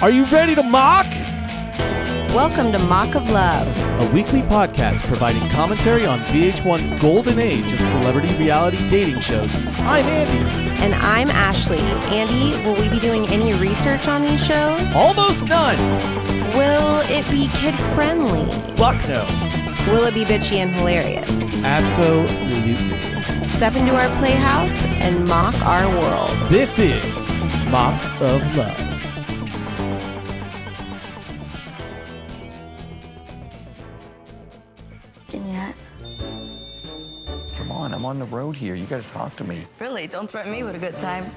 Are you ready to mock? Welcome to Mock of Love, A weekly podcast providing commentary on VH1's golden age of celebrity reality dating shows. I'm Andy. and I'm Ashley. Andy, will we be doing any research on these shows? Almost none. Will it be kid-friendly? Fuck no. Will it be bitchy and hilarious? Absolutely. Step into our playhouse and mock our world. This is Mock of Love. Yet. Come on, I'm on the road here. You gotta talk to me. Really, don't threaten me with a good time.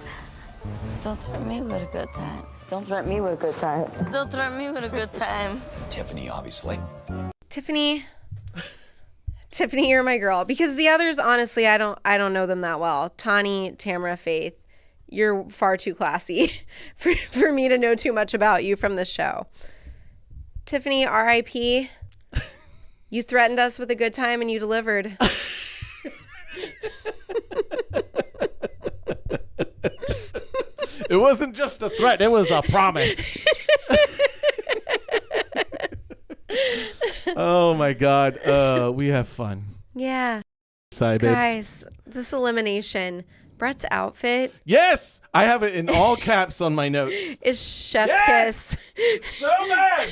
Don't threaten me with a good time. Don't threaten me with a good time. Don't threaten me with a good time. Tiffany, obviously. Tiffany, you're my girl. Because the others, honestly, I don't know them that well. Tani, Tamara, Faith, you're far too classy for me to know too much about you from the show. Tiffany, R.I.P. You threatened us with a good time and you delivered. It wasn't just a threat, it was a promise. Oh my God. We have fun. Yeah. Sorry, babe. Guys, this elimination, Bret's outfit Yes! I have it in all caps on my notes. is chef's Yes! kiss. So bad!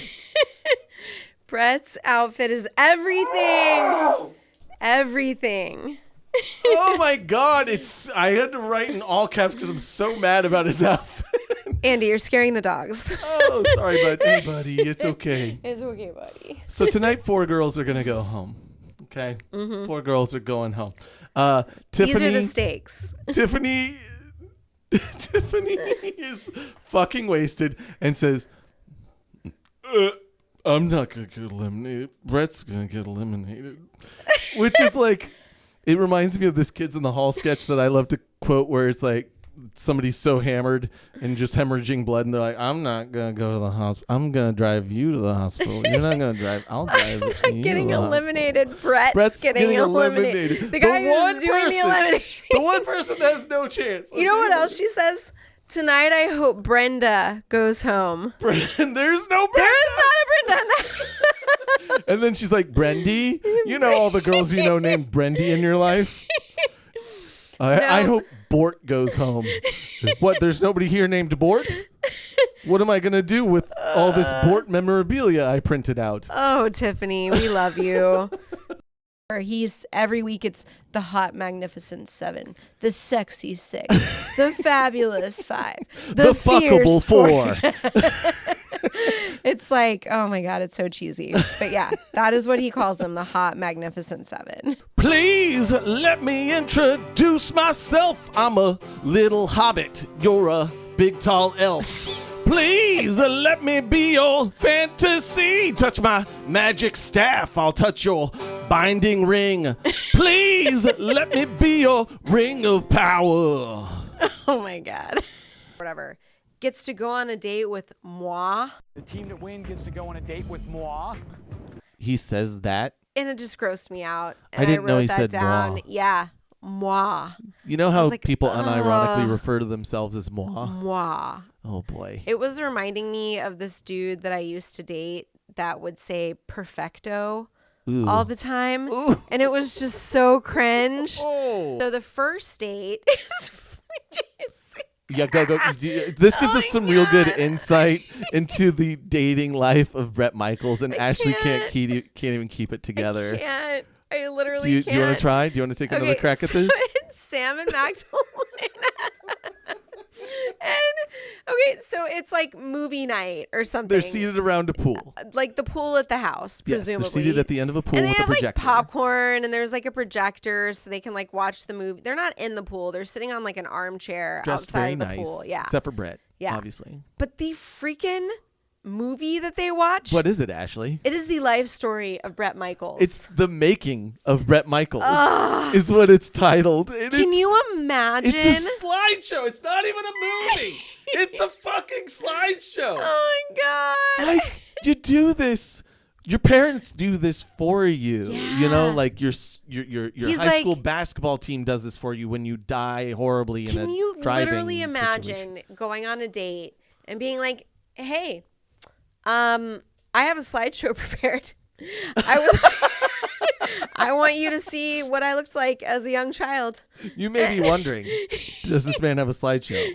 Bret's outfit is everything. Everything. Oh my God. I had to write in all caps because I'm so mad about his outfit. Andy, you're scaring the dogs. Oh, sorry, bud. Hey, buddy. It's okay. It's okay, buddy. So tonight, 4 girls are going to go home. Okay? 4 girls are going home. Tiffany, These are the stakes. Tiffany is fucking wasted and says, I'm not going to get eliminated. Bret's going to get eliminated. Which is like, it reminds me of this Kids in the Hall sketch that I love to quote where it's like, somebody's so hammered and just hemorrhaging blood and they're like, I'm not going to go to the hospital. I'm going to drive you to the hospital. You're not going to drive. I'll drive you I'm getting to the eliminated. hospital. Brett's getting eliminated. The guy who's doing the eliminating. The one person that has no chance. You know what else she says? Tonight, I hope Brenda goes home. There's no Brenda. There is not a Brenda in that. And then she's like, Brendy? You know all the girls you know named Brendy in your life? I hope Bort goes home. What, there's nobody here named Bort? What am I going to do with all this Bort memorabilia I printed out? Oh, Tiffany, we love you. Every week it's the hot magnificent 7, the sexy 6, the fabulous 5, the fuckable 4. It's like, oh my God, it's so cheesy. But yeah, that is what he calls them, the hot magnificent 7. Please let me introduce myself. I'm a little hobbit. You're a big tall elf. Please let me be your fantasy. Touch my magic staff. I'll touch your binding ring. Please let me be your ring of power. Oh my God. Whatever. Gets to go on a date with moi. The team that wins gets to go on a date with moi. He says that. And it just grossed me out. I didn't know he that said down. moi. Yeah. Moi. You know how like, people unironically refer to themselves as moi? Moi. Oh boy. It was reminding me of this dude that I used to date that would say perfecto Ooh. all the time. Ooh. And it was just so cringe. Oh. So the first date is... Yeah, go. This gives us some real good insight into the dating life of Bret Michaels, and Ashley can't even keep it together. I can't. I literally can't. Do you want to try? Do you want to take another crack at this? It's Sam and Magdalena. And okay, so it's like movie night or something. They're seated around a pool. Like the pool at the house, presumably. Yes, they're seated at the end of a pool and with they a have projector. like popcorn, and there's like a projector, so they can like watch the movie. They're not in the pool; they're sitting on like an armchair Dressed outside very of the nice, pool. Yeah, except for Bret. Yeah. Obviously. But the freaking movie that they watch. What is it, Ashley? It is the life story of Bret Michaels. It's the making of Bret Michaels. Is what it's titled. Can you imagine? It's a slideshow. It's not even a movie. It's a fucking slideshow. Oh my God. Like, you do this. Your parents do this for you. Yeah. You know, like your high school like, basketball team does this for you when you die horribly in a driving Can you literally imagine situation. going on a date and being like, Hey, I have a slideshow prepared. I want you to see what I looked like as a young child. You may be wondering, does this man have a slideshow?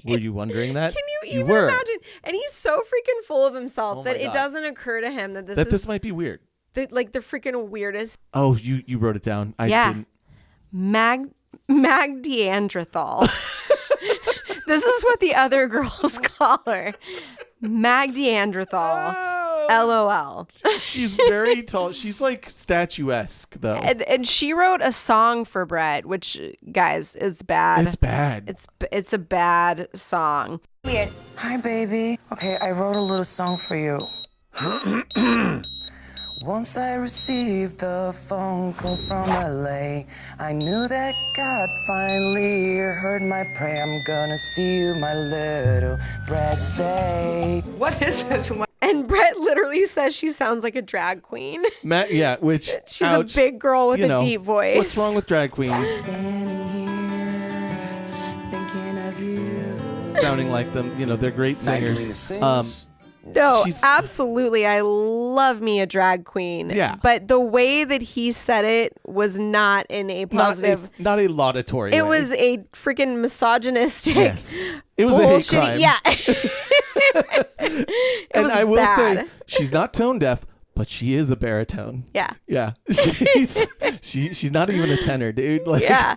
Were you wondering that? Can you even imagine? And he's so freaking full of himself that it doesn't occur to him that this might be weird. The freaking weirdest. Oh, you wrote it down. I didn't. Magdiandrathal. This is what the other girls call her. Magdiandrathal. LOL. She's very tall. She's like statuesque, though. And she wrote a song for Bret, which, guys, is bad. It's bad. It's a bad song. Weird. Hi, baby. Okay, I wrote a little song for you. Once I received the phone call from LA, I knew that God finally heard my prayer. I'm gonna see you, my little Bret Day. What is this? And Bret literally says she sounds like a drag queen. Which she's a big girl with a deep voice. What's wrong with drag queens? Standing here, thinking of you. Sounding like them, they're great singers. No, absolutely. I love me a drag queen. Yeah. But the way that he said it was not in a positive. Not a laudatory It way. was a freaking misogynistic. Yes. It was a hate crime. Yeah. And I will bad. say, she's not tone deaf, but she is a baritone. Yeah. Yeah. She's not even a tenor, dude. Like, Yeah.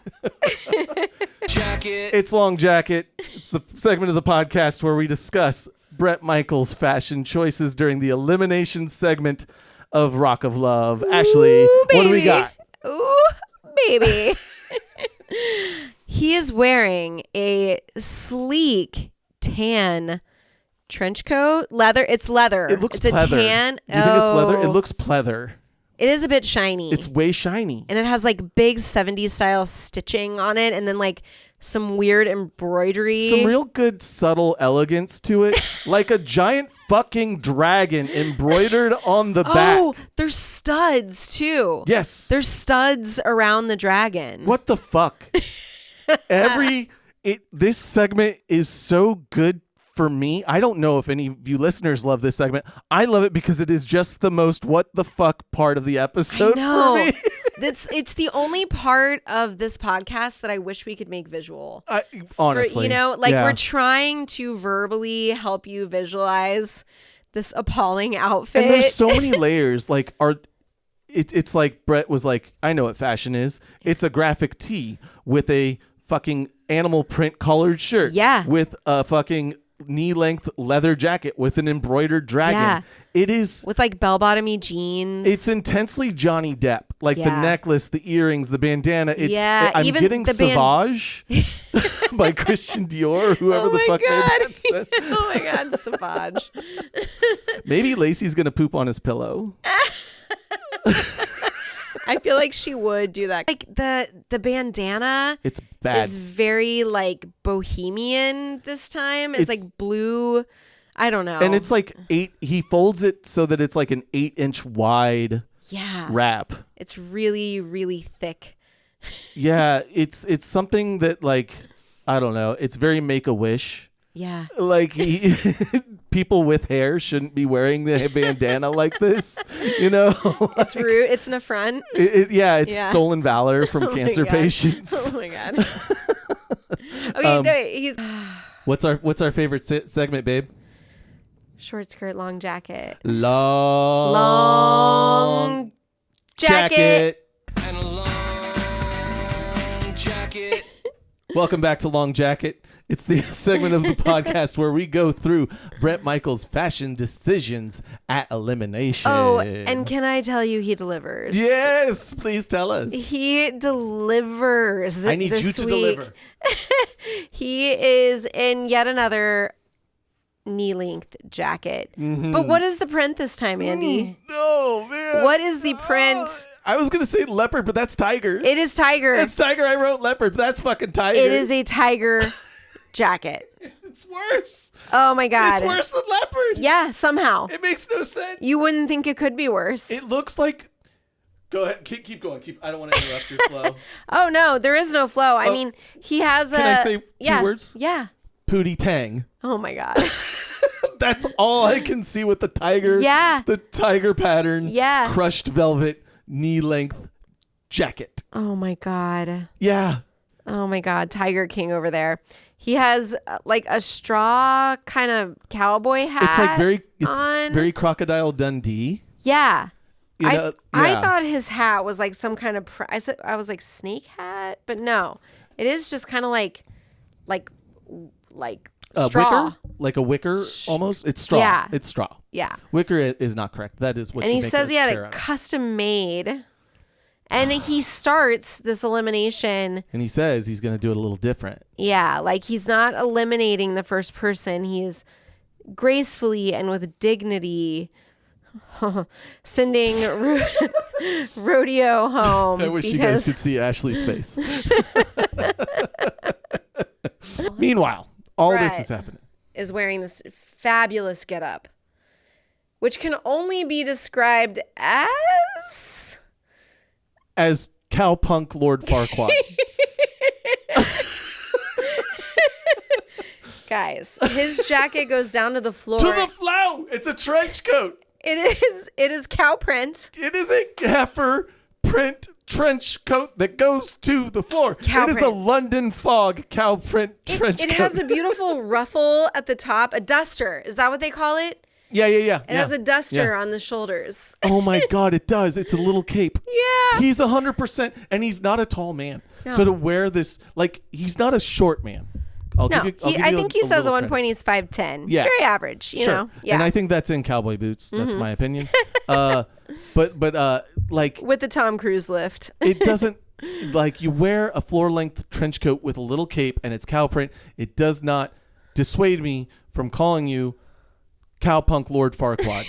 It's Long Jacket. It's the segment of the podcast where we discuss Bret Michaels' fashion choices during the elimination segment of Rock of Love. Ashley, what do we got? Ooh, baby. He is wearing a sleek tan trench coat. Leather. It's leather. It looks it's pleather. a tan. You think it's leather? It looks pleather. It is a bit shiny. It's way shiny. And it has like big 70s style stitching on it, and then like some weird embroidery. Some real good subtle elegance to it. Like a giant fucking dragon embroidered on the back. Oh, there's studs too. Yes. There's studs around the dragon. What the fuck? This segment is so good for me. I don't know if any of you listeners love this segment. I love it because it is just the most what the fuck part of the episode for me. It's the only part of this podcast that I wish we could make visual. Honestly. We're trying to verbally help you visualize this appalling outfit. And there's so many layers. Like, it's like Bret was like, I know what fashion is. It's a graphic tee with a fucking animal print collared shirt. Yeah. With a fucking knee-length leather jacket with an embroidered dragon. Yeah. It is with like bell-bottomy jeans. It's intensely Johnny Depp. Like the necklace, the earrings, the bandana. I'm even getting Sauvage by Christian Dior or whoever the fuck made that set. Oh my God, Sauvage. Maybe Lacey's gonna poop on his pillow. I feel like she would do that. Like the bandana. It's bad. Is very like bohemian this time. It's like blue. I don't know. And it's like he folds it so that it's like an 8-inch wide wrap. It's really, really thick. Yeah, it's something that like, I don't know. It's very Make-A-Wish. Yeah. Like people with hair shouldn't be wearing the bandana like this, It's rude. It's an affront. It's stolen valor from cancer patients. Oh my God. Okay, he's What's our favorite segment, babe? Short skirt, long jacket. Long jacket. And a long jacket. Welcome back to Long Jacket. It's the segment of the podcast where we go through Bret Michaels' fashion decisions at elimination. Oh, and can I tell you, he delivers. Yes, please tell us. He delivers. I need you to deliver. He is in yet another knee-length jacket. Mm-hmm. But what is the print this time, Andy? Oh, man. What is the print? I was going to say leopard, but that's tiger. It is tiger. That's tiger. I wrote leopard, but that's fucking tiger. It is a tiger jacket. It's worse. Oh, my God. It's worse than leopard. Yeah, somehow. It makes no sense. You wouldn't think it could be worse. It looks like... Go ahead. Keep going. I don't want to interrupt your flow. Oh, no. There is no flow. I mean, he has Can I say two words? Yeah. Pootie Tang. Oh, my God. That's all I can see with the tiger. Yeah. The tiger pattern. Yeah. Crushed velvet, knee-length jacket. Oh my God. Yeah. Oh my God. Tiger King over there. He has like a straw kind of cowboy hat. It's like on. very Crocodile Dundee. Yeah. You know, I yeah. thought his hat was like some kind of I was like snake hat, but no. It is just kind of like straw. Wicker? Like a wicker almost? It's straw. Yeah. It's straw. Yeah. Wicker is not correct. That is what And you he make says a he had chair it out of. custom made. And he starts this elimination. And he says he's going to do it a little different. Yeah, like he's not eliminating the first person. He is gracefully and with dignity sending Rodeo home. I wish you guys could see Ashley's face. Meanwhile, all this is happening. Is wearing this fabulous getup, which can only be described as cowpunk Lord Farquaad. Guys, his jacket goes down to the floor. To the flow! It's a trench coat. It is cow print. It is a heifer print trench coat that goes to the floor. Cow it is a print. London fog cow print trench coat. It has a beautiful ruffle at the top, a duster. Is that what they call it? Yeah. It has a duster on the shoulders. Oh my God, it does. It's a little cape. Yeah. He's 100%, and he's not a tall man. No. So to wear this, like, he's not a short man. I think he says at one point he's 5'10". Yeah. Very average, you know? Yeah. And I think that's in cowboy boots. That's my opinion. But like, with the Tom Cruise lift. it doesn't, like, you wear a floor-length trench coat with a little cape and it's cow print. It does not dissuade me from calling you Cowpunk Lord Farquaad.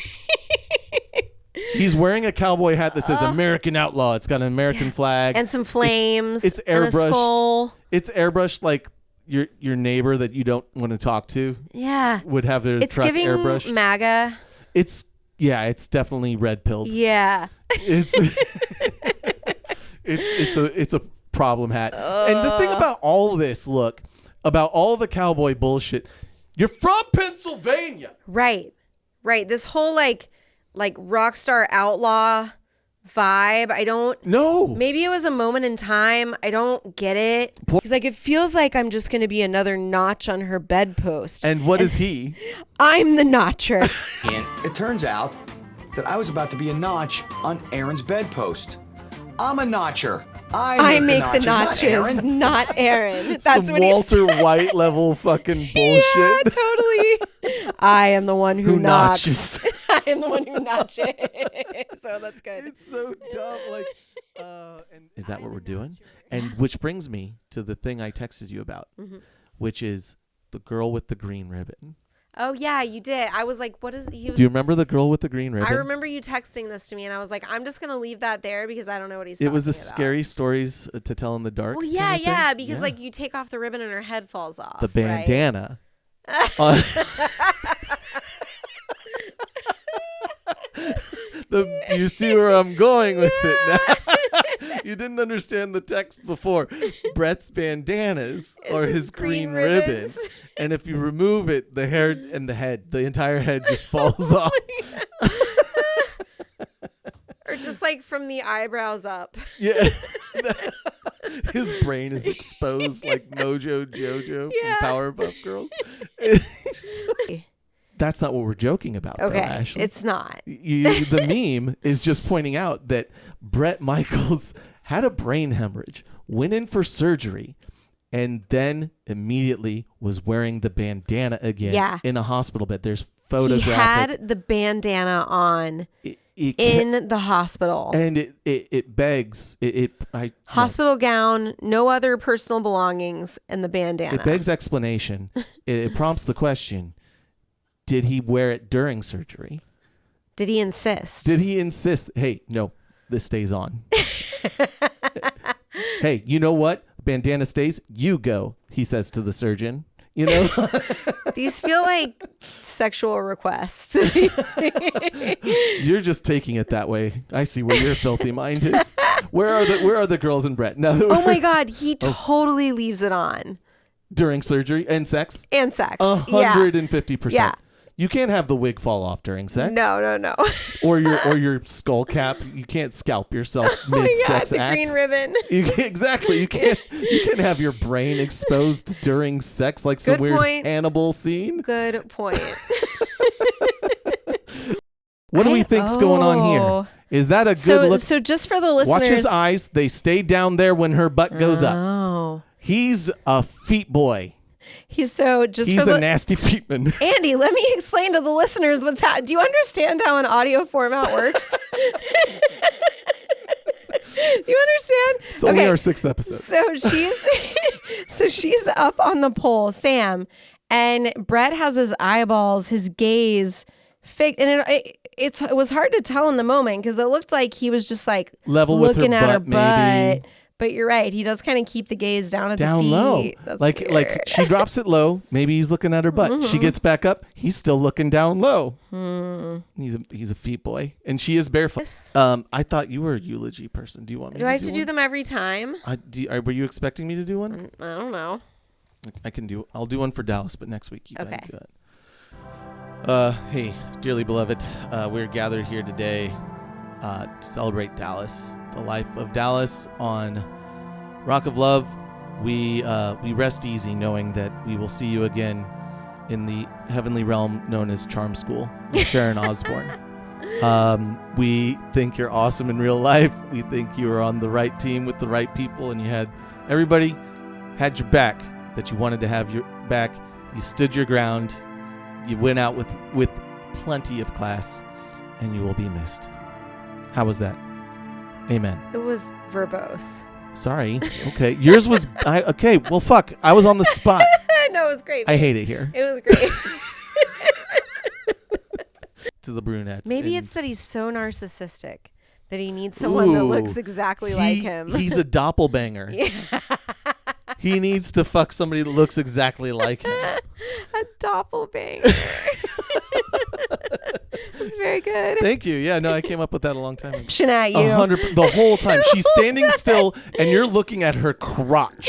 He's wearing a cowboy hat that says American Outlaw. It's got an American flag. And some flames. It's and a airbrushed. skull. It's airbrushed like your neighbor that you don't want to talk to Yeah. would have their It's truck giving airbrushed. MAGA. It's definitely red pilled. Yeah. It's it's a problem hat. And the thing about all this, about all the cowboy bullshit, you're from Pennsylvania. Right. This whole like rock star outlaw vibe. I don't No. Maybe it was a moment in time. I don't get it. Because like it feels like I'm just going to be another notch on her bedpost. And what is he? I'm the notcher. And it turns out that I was about to be a notch on Aaron's bedpost. I'm a notcher. I make the notches, not Aaron. That's Some what he Walter said. White level fucking bullshit. Yeah, totally. I am the one who notches. I am the one who notches. So that's good. It's so dumb. Like, is that what we're doing? And which brings me to the thing I texted you about, which is the girl with the green ribbon. Oh yeah, you did. I was like, what is he was Do you remember the girl with the green ribbon? I remember you texting this to me and I was like, I'm just going to leave that there because I don't know what he's talking It was the about. scary stories to tell in the dark. Well, yeah, kind of yeah, thing. because Yeah. like you take off the ribbon and her head falls off. The right? bandana. You see where I'm going with it now. You didn't understand the text before. Bret's bandanas are his green ribbon. ribbons. And if you remove it, the hair and the entire head just falls off. Or just like from the eyebrows up. Yeah. His brain is exposed like Mojo Jojo Yeah. from Powerpuff Girls. That's not what we're joking about, though, Okay, Ashley. it's not. The meme is just pointing out that Bret Michaels had a brain hemorrhage, went in for surgery, and then immediately was wearing the bandana again in a hospital bed. There's photographic. He had the bandana on in the hospital. And it begs hospital gown, no other personal belongings, and the bandana. It begs explanation. It prompts the question: did he wear it during surgery? Did he insist? Did he insist? Hey, no, this stays on. Hey, you know what? Bandana stays. You go. He says to the surgeon. You know, These feel like sexual requests. you're just taking it that way. I see where your filthy mind is. Where are the girls in Bret? No, Oh my God, he totally leaves it on. during surgery and sex. And sex. 150%. Yeah. You can't have the wig fall off during sex. No. Or your skull cap. You can't scalp yourself Oh my mid-sex God, the act. green ribbon. Exactly. You can't have your brain exposed during sex like some Good weird point. Hannibal scene. Good point. What do we think's going on here? Is that a good look? So just for the listeners. Watch his eyes. They stay down there when her butt goes up. Oh. He's a feet boy. He's a nasty feetman. Andy, let me explain to the listeners what's happening. Do you understand how an audio format works? Do you understand? It's only our 6th episode. So she's up on the pole, Sam, and Bret has his eyeballs, his gaze fixed, and it was hard to tell in the moment because it looked like he was just like level with looking at her butt, butt. But you're right. He does kind of keep the gaze down at the feet. Low. That's like weird. she drops it low. Maybe he's looking at her butt. She gets back up. He's still looking down low. He's a feet boy, and she is barefoot. Yes. I thought you were a eulogy person. Do you want me? Do I have to one? do them every time? Were you expecting me to do one? I don't know. I can do. I'll do one for Dallas, but next week you Okay. gotta do it. Hey, dearly beloved, we're gathered here today to celebrate Dallas, the life of Dallas on Rock of Love. We rest easy knowing that we will see you again in the heavenly realm known as Charm School with Sharon Osbourne. We think you're awesome in real life. We think you are on the right team with the right people, and everybody had your back that you wanted to have your back. You stood your ground. You went out with plenty of class, and you will be missed. How was that? Amen. It was verbose. Sorry. Okay. Yours was... okay. Well, fuck. I was on the spot. No, it was great. I hate it here. It was great. To the brunettes. Maybe it's that he's so narcissistic that he needs someone that looks exactly like him. He's a doppelbanger. Yeah. He needs to fuck somebody that looks exactly like him. A doppelbanger. That's very good. Thank you. Yeah, no, I came up with that a long time ago. At you. 100 the whole time. She's standing still and you're looking at her crotch.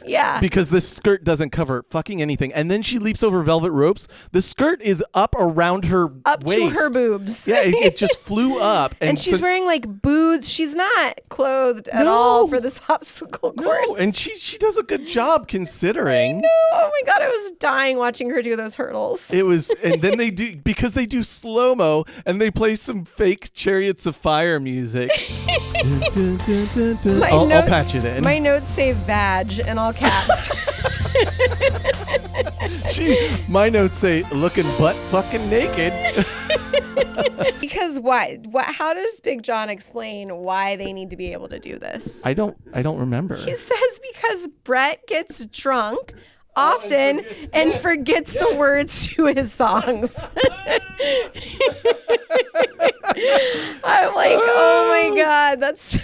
Yeah. Because this skirt doesn't cover fucking anything. And then she leaps over velvet ropes. The skirt is up around her up waist. to her boobs. Yeah, it just flew up. And she's wearing like boots. She's not clothed at all for this obstacle course. No, and she does a good job considering. Oh my God, I was dying watching her do those hurdles. It was, and then they do slow-mo and they play some fake Chariots of Fire music. I'll patch it in. My notes say badge in all caps. My notes say looking butt fucking naked. Because why? How does Big John explain why they need to be able to do this? I don't remember. He says because Bret gets drunk often and forgets the words to his songs. I'm like, oh my God, that's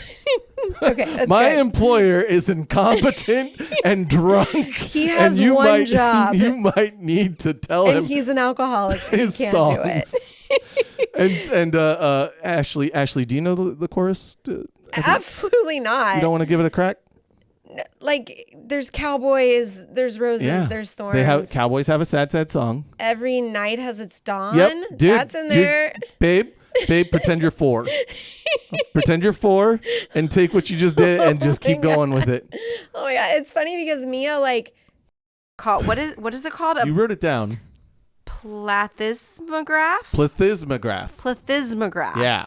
okay. That's my good. employer is incompetent and drunk. He has and one job. You might need to tell him. And he's an alcoholic. His he can't songs. do it. and Ashley, do you know the chorus? Absolutely not. You don't want to give it a crack? Like there's cowboys, there's roses, there's thorns. Cowboys have a sad song. Every night has its dawn. Yep, dude, That's in there. Babe, pretend you're 4. Pretend you're 4 and take what you just did and just keep going with it. Oh my God, it's funny because Mia what is it called? You wrote it down. Plethysmograph. Plethysmograph. Yeah.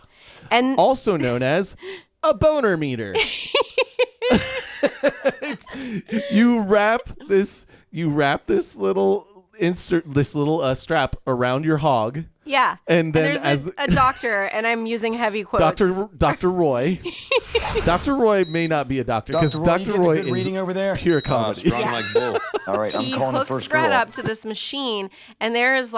And also known as a boner meter. You wrap this little strap around your hog. Yeah. And then there's a doctor, and I'm using heavy quotes. Dr. Roy. Dr. Roy may not be a doctor because Dr. Roy is reading over there. Pure comedy. Strong like bull. All right, I'm calling the first girl. He hooks Bret up to this machine, and there is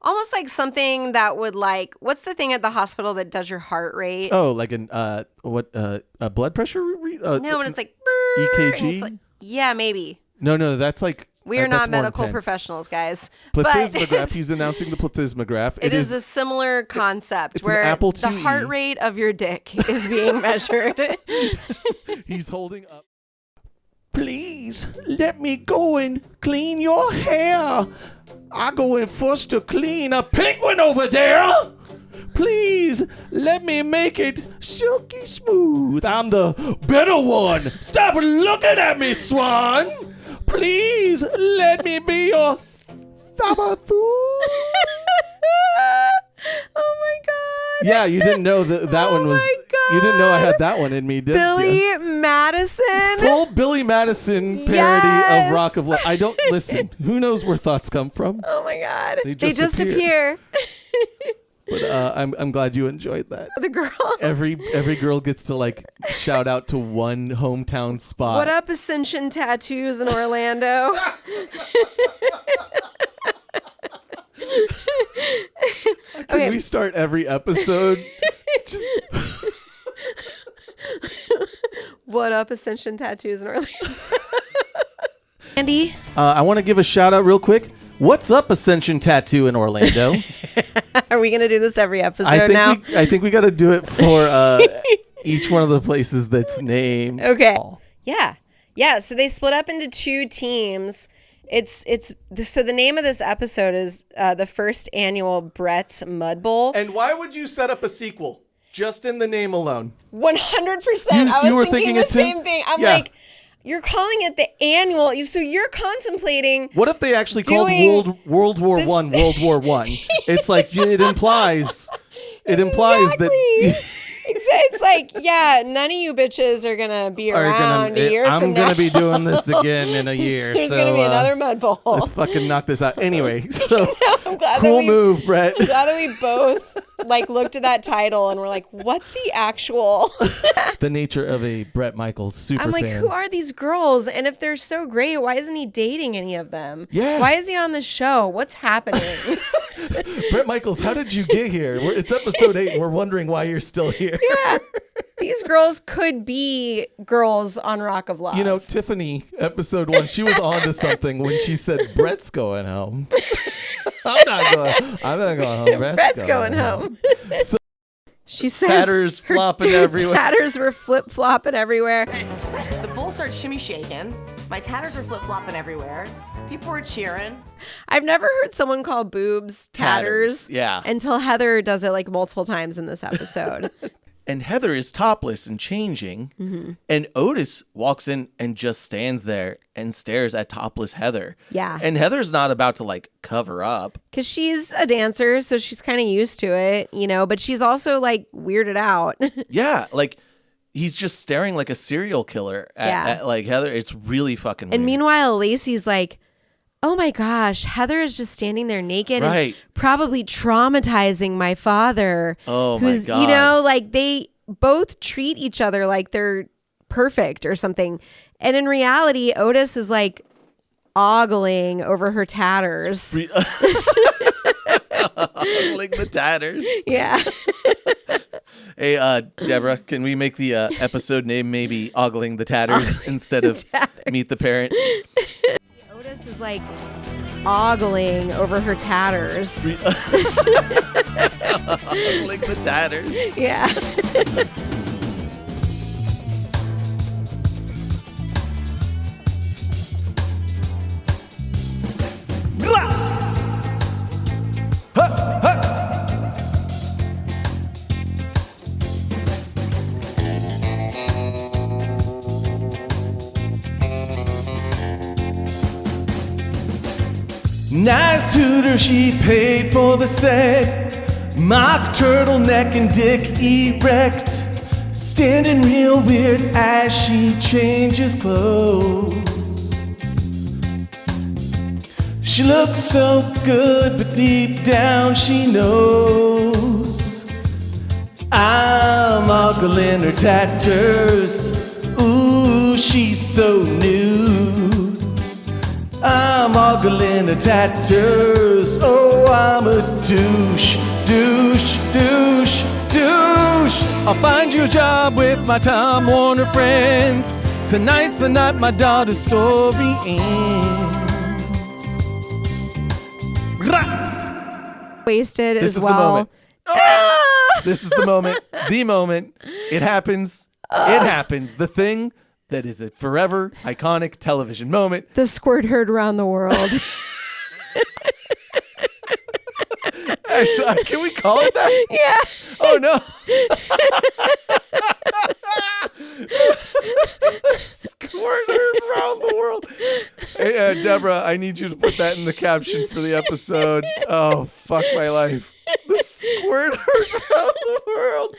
almost like something that would what's the thing at the hospital that does your heart rate? Oh, like a blood pressure? No, when it's like EKG? Yeah, maybe. No, that's like we are not medical intense. Professionals, guys. Plethysmograph. He's announcing the plethysmograph. It is a similar concept where Apple the IIe. heart rate of your dick is being measured. He's holding up Please let me go and clean your hair. I go in first to clean a penguin over there. Please let me make it silky smooth. I'm the better one. Stop looking at me, Swan. Please let me be your Thabathu. Oh my god. Yeah, you didn't know that one was. my God. You didn't know I had that one in me, did you? Billy Madison. Full Billy Madison parody Yes. of Rock of Love. I don't listen. Who knows where thoughts come from? Oh my god. They They just just appear. But I'm glad you enjoyed that. The girls. Every girl gets to like shout out to one hometown spot. What up, Ascension Tattoos in Orlando? Can we start every episode? Just What up, Ascension Tattoos in Orlando? Andy, I want to give a shout out real quick. What's up, Ascension Tattoo in Orlando? are we gonna do this every episode now? I think we got to do it for each one of the places that's named. Okay. Yeah. So they split up into two teams. So the name of this episode is the first annual Bret's Mud Bowl. And why would you set up a sequel just in the name alone? 100%. I you were was thinking the thinking it too? same thing. I'm Yeah. like, you're calling it the annual. So you're contemplating. What if they actually Doing called World War this- One World War One? It's like it implies that It's like, yeah, none of you bitches are gonna be around a year I'm from now. gonna be doing this again in a year. There's so, gonna be another mud bowl. Let's fucking knock this out. Anyway, so I'm glad cool that we, move, Brett. I'm glad that we both like looked at that title and we're like, what the actual? The nature of a Bret Michaels super I'm like, fan. who are these girls? And if they're so great, why isn't he dating any of them? Yeah. Why is he on the show? What's happening? Bret Michaels, how did you get here? It's episode 8 and we're wondering why you're still here. Yeah. These girls could be girls on Rock of Love. You know, Tiffany, episode 1, she was on to something when she said, Brett's going home. I'm not going home. Brett's going home. So, She says tatters her flopping everywhere. Tatters were flip flopping everywhere. The bull starts shimmy shaking. My tatters are flip flopping everywhere. People were cheering. I've never heard someone call boobs tatters. Yeah. Until Heather does it like multiple times in this episode. And Heather is topless and changing. Mm-hmm. And Otis walks in and just stands there and stares at topless Heather. Yeah. And Heather's not about to like cover up. Because she's a dancer, so she's kind of used to it, you know, but she's also like weirded out. Yeah. Like he's just staring like a serial killer at like Heather. It's really fucking weird. And meanwhile, Lacey's like, oh my gosh, Heather is just standing there naked Right. and probably traumatizing my father. Oh my who's, God. You know, like they both treat each other like they're perfect or something. And in reality, Otis is like ogling over her tatters. like the tatters. Yeah. Hey, Deborah, can we make the episode name maybe Ogling the Tatters instead of Meet the Parents? Otis is like ogling over her tatters. Ogling the Tatters. Yeah. Nice tutor she paid for the set. Mock turtleneck and dick erect. Standing real weird as she changes clothes. She looks so good, but deep down she knows I'm ogling her tatters. Ooh, she's so nude. I'm ogling her tatters. Oh, I'm a douche, douche, douche, douche. I'll find you a job with my Time Warner friends. Tonight's the night my daughter's story ends. Wasted This as is well. the moment. This is the moment. The moment. It happens. It happens. The thing that is a forever iconic television moment. The squirt heard around the world. Actually, can we call it that? Yeah. Oh, no. Squirt heard around the world. Hey, Deborah, I need you to put that in the caption for the episode. Oh, fuck my life. The squirt heard around the world.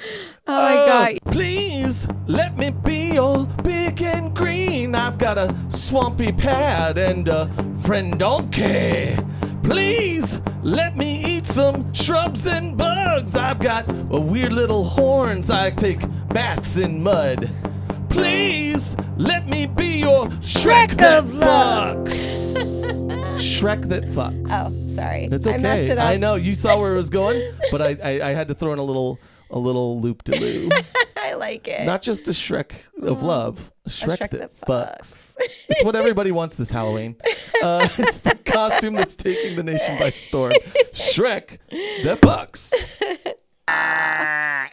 Oh my God. Please let me be all big and green. I've got a swampy pad and a friend donkey. Please let me eat some shrubs and bugs. I've got weird little horns. I take baths in mud. Please let me be your Shrek that fucks. Shrek that fucks. Oh, sorry. It's okay. I messed it up. I know you saw where it was going, but I had to throw in a little loop de loop. I like it. Not just a Shrek of love, a Shrek, that fucks. fucks. It's what everybody wants this Halloween. It's the costume that's taking the nation by storm. Shrek that fucks.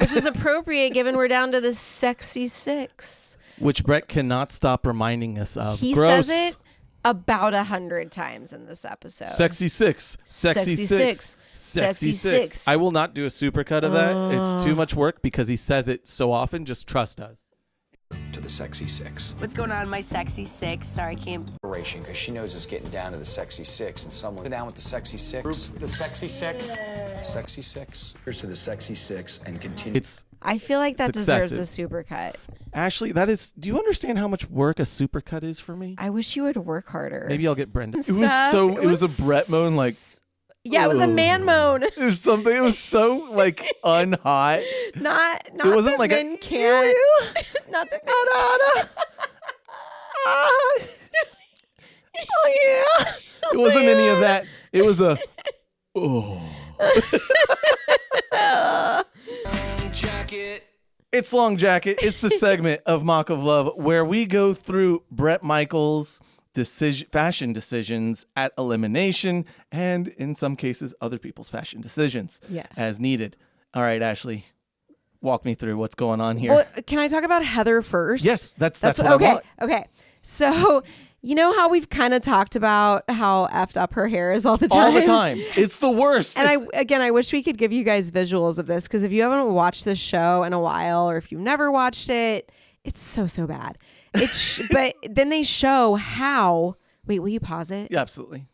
Which is appropriate given we're down to the sexy 6. Which Bret cannot stop reminding us of. He Gross. says it about 100 times in this episode. Sexy 6. Sexy 6. Sexy 6. I will not do a supercut of that. It's too much work because he says it so often. Just trust us. To the sexy 6. What's going on, my sexy 6? Sorry, can't. Because she knows it's getting down to the sexy 6, and someone down with the sexy 6. The sexy 6. Sexy 6. Here's to the sexy 6 and continue. I feel like that It's deserves excessive. a supercut. Ashley, that is. Do you understand how much work a supercut is for me? I wish you would work harder. Maybe I'll get Brenda. It Stuff. was so. It It was was a Bret moan, like. Yeah, it was a man moan. It was something. It was so like unhot. Not It wasn't that like men a. can't. Not that men. Oh yeah. It wasn't any of that. It was a. Oh. It's Long Jacket. It's the segment of Mock of Love where we go through Bret Michaels' fashion decisions at elimination and, in some cases, other people's fashion decisions as needed. All right, Ashley, walk me through what's going on here. Well, can I talk about Heather first? Yes, that's what I okay. want. Okay. So, you know how we've kind of talked about how effed up her hair is all the time? All the time. It's the worst. And I wish we could give you guys visuals of this, because if you haven't watched this show in a while, or if you've never watched it, it's so bad. But then they show how. Wait, will you pause it? Yeah, absolutely.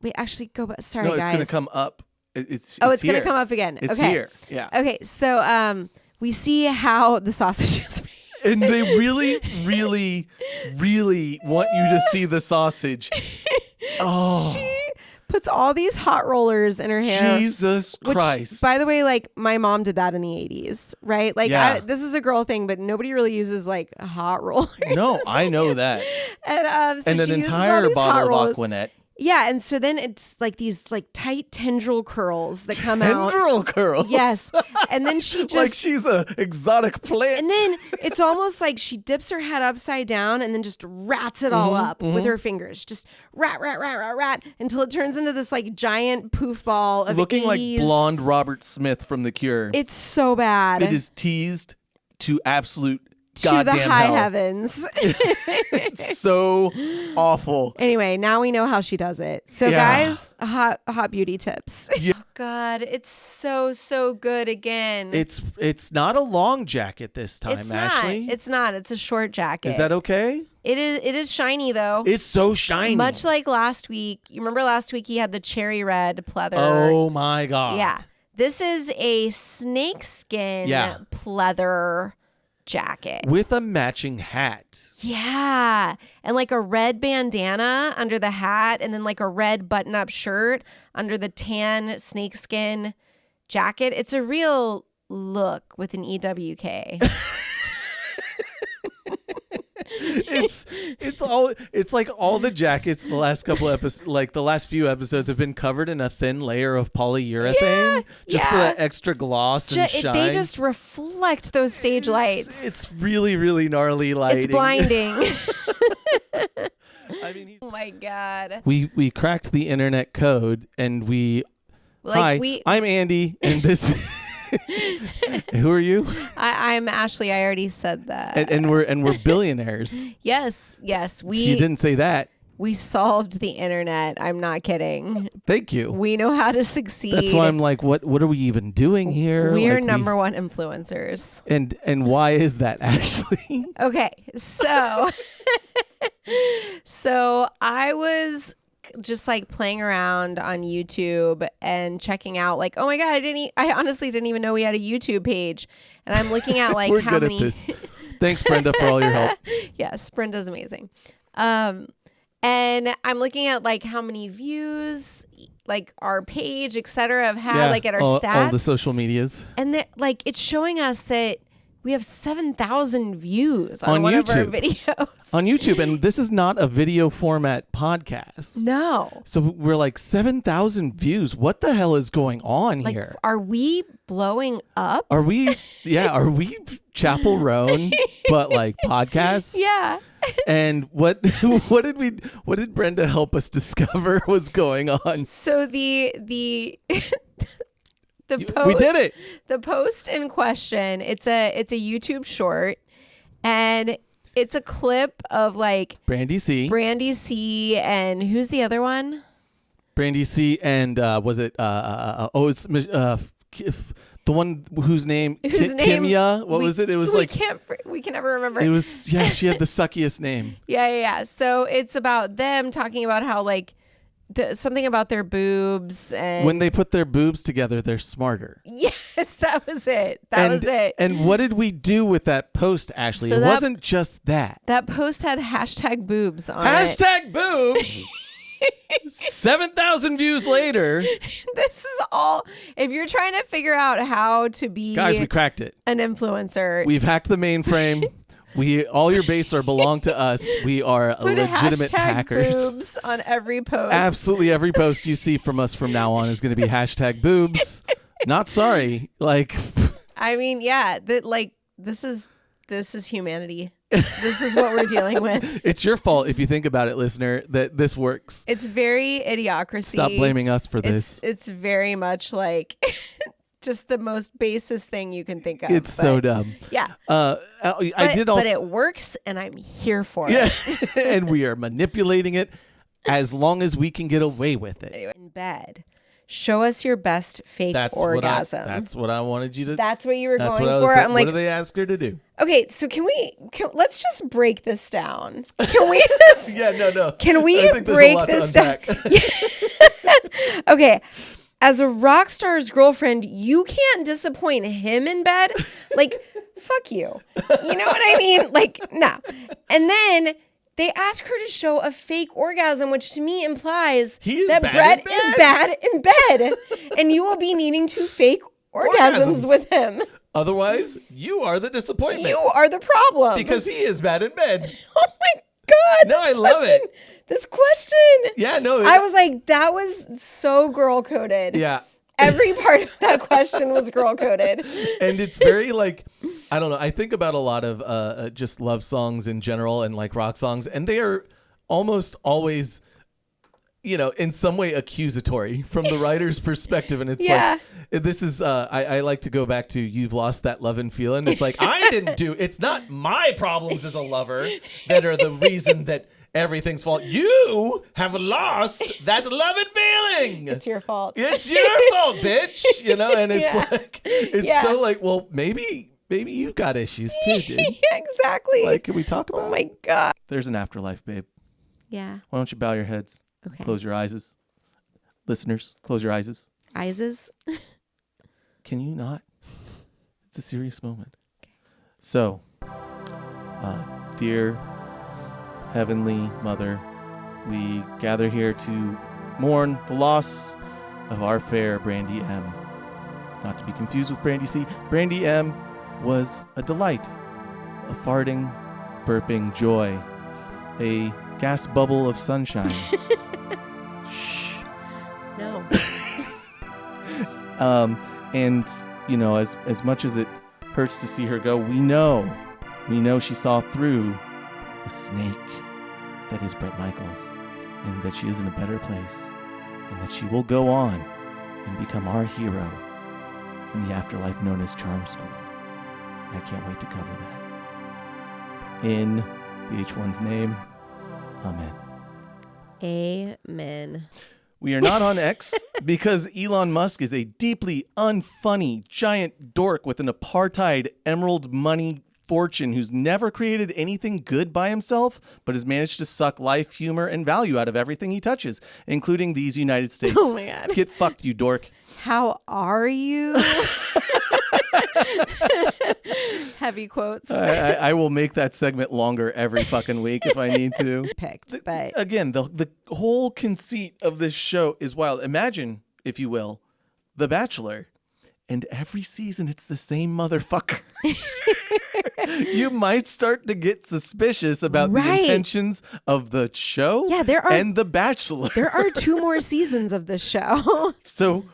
Wait, actually, go back. Sorry, No, guys. it's going to come up. It's going to here. come up again. It's okay. here. Yeah. Okay, so we see how the sausage is made. And they really, really, really want you to see the sausage. Oh, She puts all these hot rollers in her hair. Jesus Which, Christ. by the way, like my mom did that in the 80s, right? Like Yeah. this is a girl thing, but nobody really uses like hot rollers. No, I know that. And so And an she uses all entire these hot bottle rollers. of Aquanet. Yeah, and so then it's like these like tight tendril curls that come out. Tendril curls. Yes. And then she just like she's a exotic plant. and then it's almost like she dips her head upside down and then just rats it all up with her fingers. Just rat until it turns into this like giant poof ball of looking 80s. like blonde Robert Smith from The Cure. It's so bad. It is teased to absolute to goddamn the high hell. heavens. It's so awful. Anyway, now we know how she does it. So Yeah. guys, hot beauty tips. Yeah. Oh God, it's so good again. It's not a long jacket this time, It's Ashley. not. It's not. It's a short jacket. Is that okay? It is shiny though. It's so shiny. Much like last week. You remember last week he had the cherry red pleather. Oh my God. Yeah. This is a snakeskin pleather jacket. With a matching hat. Yeah. And like a red bandana under the hat, and then like a red button-up shirt under the tan snakeskin jacket. It's a real look with an EWK. It's like all the jackets the last couple episodes, like the last few episodes, have been covered in a thin layer of polyurethane just for that extra gloss and shine. They just reflect those stage lights. It's really, really gnarly lighting. It's blinding. I mean, Oh my God. we cracked the internet code and we. Like Hi, I'm Andy, and this Who are you? I'm Ashley. I already said that. And we're billionaires. Yes. So you didn't say that. We solved the internet. I'm not kidding. Thank you. We know how to succeed. That's why I'm like, what are we even doing here? We're like number one influencers. And why is that, Ashley? Okay, so so I was just like playing around on YouTube and checking out like, oh my God, I honestly didn't even know we had a YouTube page. And I'm looking at like We're how good many at this. Thanks, Brenda, for all your help. Yes, Brenda's amazing. And I'm looking at like how many views, like our page, etc. have had, like at our stats. All the social medias. And that like it's showing us that we have 7,000 views on one YouTube. of our videos. On YouTube. And this is not a video format podcast. No. So we're like 7,000 views. What the hell is going on Like, here? are we blowing up? Are we Chapel Roan, but like podcasts? Yeah. And what did Brenda help us discover was going on? So the post, we did it. The post in question, it's a YouTube short, and it's a clip of like Brandy C, and who's the other one? Brandy C, and was it it's the one whose name Kimya? What was it? It was we can never remember. It was she had the suckiest name. Yeah. So it's about them talking about how like something about their boobs, and when they put their boobs together, they're smarter. Yes, that was it. That was it. And what did we do with that post, Ashley? So it wasn't just that. That post had hashtag boobs on it. Boobs. 7,000 views later. This is all. If you're trying to figure out how to be, guys, we cracked it. An influencer. We've hacked the mainframe. All your base belong to us. We are Put legitimate hackers. Boobs on every post. Absolutely, every post you see from us from now on is going to be hashtag boobs. Not sorry. Like, I mean, yeah. This is humanity. This is what we're dealing with. It's your fault if you think about it, listener, that this works. It's very idiocracy. Stop blaming us for this. It's very much like just the most basest thing you can think of. It's so dumb. Yeah. But it works, and I'm here for it. And we are manipulating it as long as we can get away with it. Anyway, in bed. Show us your best fake orgasm. That's what I wanted you to. That's what you were going for. I'm like, what do they ask her to do? Okay, so let's just break this down. Can we just? Yeah, no. Can we break this down? Okay, as a rock star's girlfriend, you can't disappoint him in bed. Like, fuck you. You know what I mean? Like, no. And then they ask her to show a fake orgasm, which to me implies that Bret is bad in bed, and you will be needing to fake orgasms with him. Otherwise, you are the disappointment. You are the problem. Because he is bad in bed. Oh my God. No, I love it. This question. Yeah, no. I was like, that was so girl coded. Yeah. Every part of that question was girl coded. And it's very like, I don't know. I think about a lot of just love songs in general and like rock songs, and they are almost always, in some way accusatory from the writer's perspective. And it's like, this is, I like to go back to You've Lost That Lovin' Feeling. It's like, it's not my problems as a lover that are the reason that everything's fault. You have lost that loving feeling. It's your fault. It's your fault, bitch. And it's so like, well, maybe you've got issues too, dude. Yeah, exactly. Like, can we talk about it? Oh my God. There's an afterlife, babe. Yeah. Why don't you bow your heads? Okay. Close your eyes. Listeners, close your eyes. Eyes? Can you not? It's a serious moment. Okay. So, dear Heavenly Mother, we gather here to mourn the loss of our fair Brandy M. Not to be confused with Brandy C. Brandy M was a delight, a farting, burping joy, a gas bubble of sunshine. Shh. No. And as much as it hurts to see her go, we know she saw through the snake that is Bret Michaels, and that she is in a better place, and that she will go on and become our hero in the afterlife known as Charm School. I can't wait to cover that. In VH1's name, amen. Amen. We are not on X because Elon Musk is a deeply unfunny giant dork with an apartheid emerald money fortune who's never created anything good by himself, but has managed to suck life, humor, and value out of everything he touches, including these United States. Oh my God. Get fucked, you dork. How are you? Heavy quotes. I will make that segment longer every fucking week if I need to. Picked, but Again, the whole conceit of this show is wild. Imagine, if you will, The Bachelor, and every season it's the same motherfucker. You might start to get suspicious about the intentions of the show and The Bachelor. There are 2 more seasons of this show. So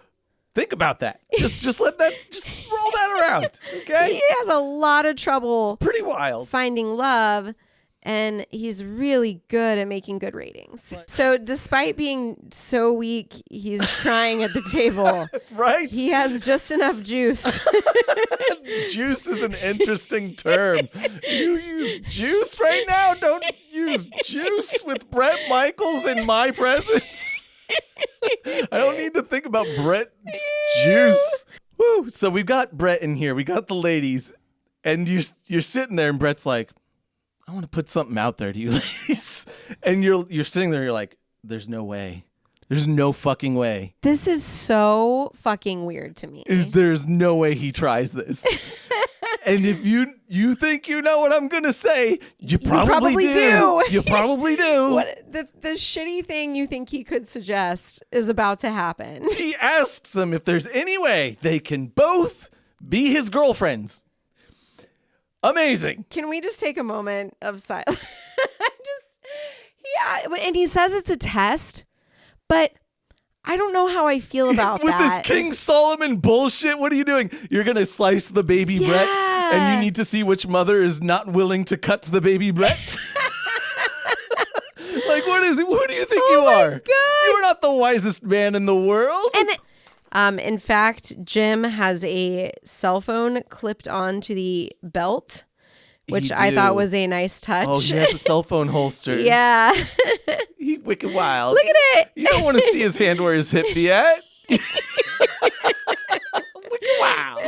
think about that. Just roll that around, okay? He has a lot of trouble Pretty wild. finding love, and he's really good at making good ratings. So despite being so weak, he's crying at the table. Right? He has just enough juice. Juice is an interesting term. You use juice right now? Don't use juice with Bret Michaels in my presence. I don't need to think about Bret's juice. Woo. So we've got Bret in here. We got the ladies. And you're sitting there and Bret's like, I want to put something out there to you ladies. And you're sitting there, you're like, there's no way. There's no fucking way. This is so fucking weird to me. There's no way he tries this. And if you think you know what I'm going to say, you probably do. You probably do. What the shitty thing you think he could suggest is about to happen. He asks them if there's any way they can both be his girlfriends. Amazing. Can we just take a moment of silence? And he says it's a test, but I don't know how I feel about With that. this King Solomon bullshit, what are you doing? You're going to slice the baby Brett, and you need to see which mother is not willing to cut the baby Brett? Like, what is it? Who do you think you are? God. You are not the wisest man in the world. And in fact, Jim has a cell phone clipped onto the belt, which I thought was a nice touch. Oh, he has a cell phone holster. Yeah. He wicked wild. Look at it. You don't want to see his hand where his hip be at. Wicked wild.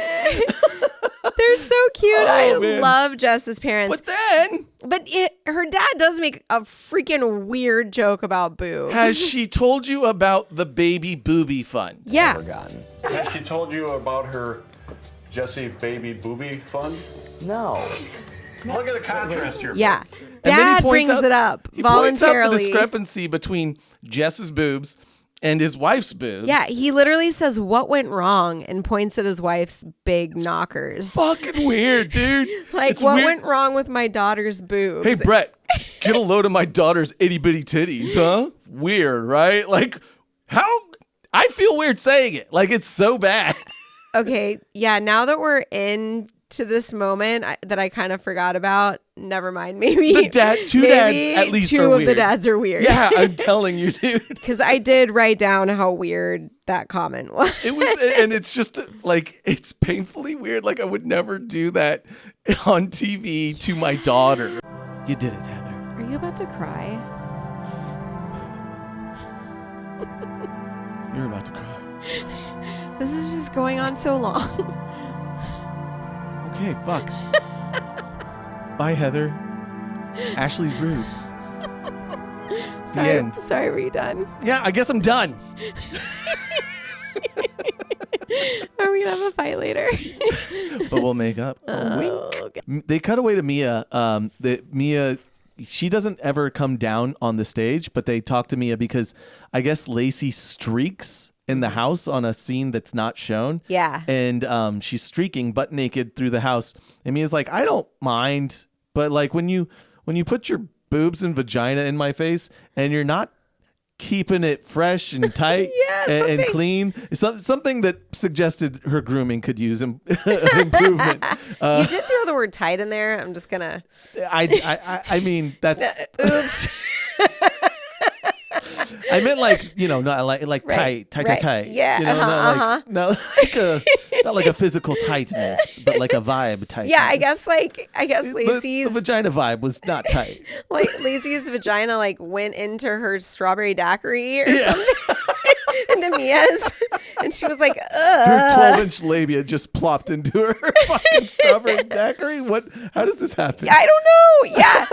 They're so cute. I man. love Jess's parents. But her dad does make a freaking weird joke about boobs. has she told you about the baby booby fund? Yeah. Has she told you about her Jessie baby booby fund? No. Look at the contrast here. Yeah. And then he Dad points brings out- it up He points out voluntarily. the discrepancy between Jess's boobs and his wife's boobs. Yeah, he literally says what went wrong and points at his wife's big knockers. Fucking weird, dude. Like, It's what weird. went wrong with my daughter's boobs? Hey, Brett, get a load of my daughter's itty bitty titties, huh? Weird, right? Like, how? I feel weird saying it. Like, it's so bad. Okay, yeah, now that we're into this moment that I kind of forgot about, never mind. Maybe The two dads at least two are of weird. the dads are weird. Yeah, I'm telling you, dude. Because I did write down how weird that comment was. It was, and it's just like, it's painfully weird. Like, I would never do that on TV to my daughter. You did it, Heather. Are you about to cry? You're about to cry. This is just going on so long. Okay, fuck. Bye, Heather. Ashley's rude. The end. Sorry, were you done? Yeah, I guess I'm done. Are we gonna have a fight later? But we'll make up. Okay. They cut away to Mia. Mia, she doesn't ever come down on the stage, but they talk to Mia because I guess Lacey streaks in the house on a scene that's not shown. Yeah. And she's streaking butt naked through the house. And Mia's like, I don't mind, but like when you put your boobs and vagina in my face and you're not keeping it fresh and tight and clean, something that suggested her grooming could use improvement. You did throw the word tight in there. I'm just gonna. I mean, that's Oops. I meant like, not like Right, tight. Yeah, Not like a physical tightness, but like a vibe tightness. Yeah, I guess Lacey's the vagina vibe was not tight. like Lacey's vagina like went into her strawberry daiquiri or something. Into Mia's, and she was like, ugh. Her 12-inch labia just plopped into her fucking strawberry daiquiri. How does this happen? I don't know. Yeah.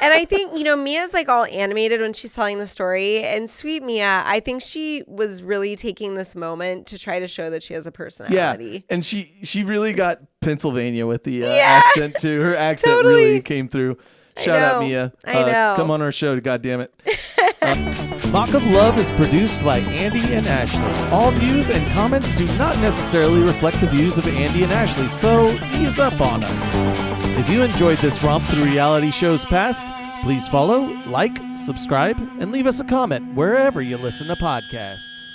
And I think, Mia's like all animated when she's telling the story. And sweet Mia, I think she was really taking this moment to try to show that she has a personality. Yeah. And she really got Pennsylvania with the accent too. Her accent really came through. Shout out Mia. I know. Come on our show, goddammit. Mock of Love is produced by Andy and Ashley. All views and comments do not necessarily reflect the views of Andy and Ashley, so ease up on us. If you enjoyed this romp through reality shows past, please follow, like, subscribe, and leave us a comment wherever you listen to podcasts.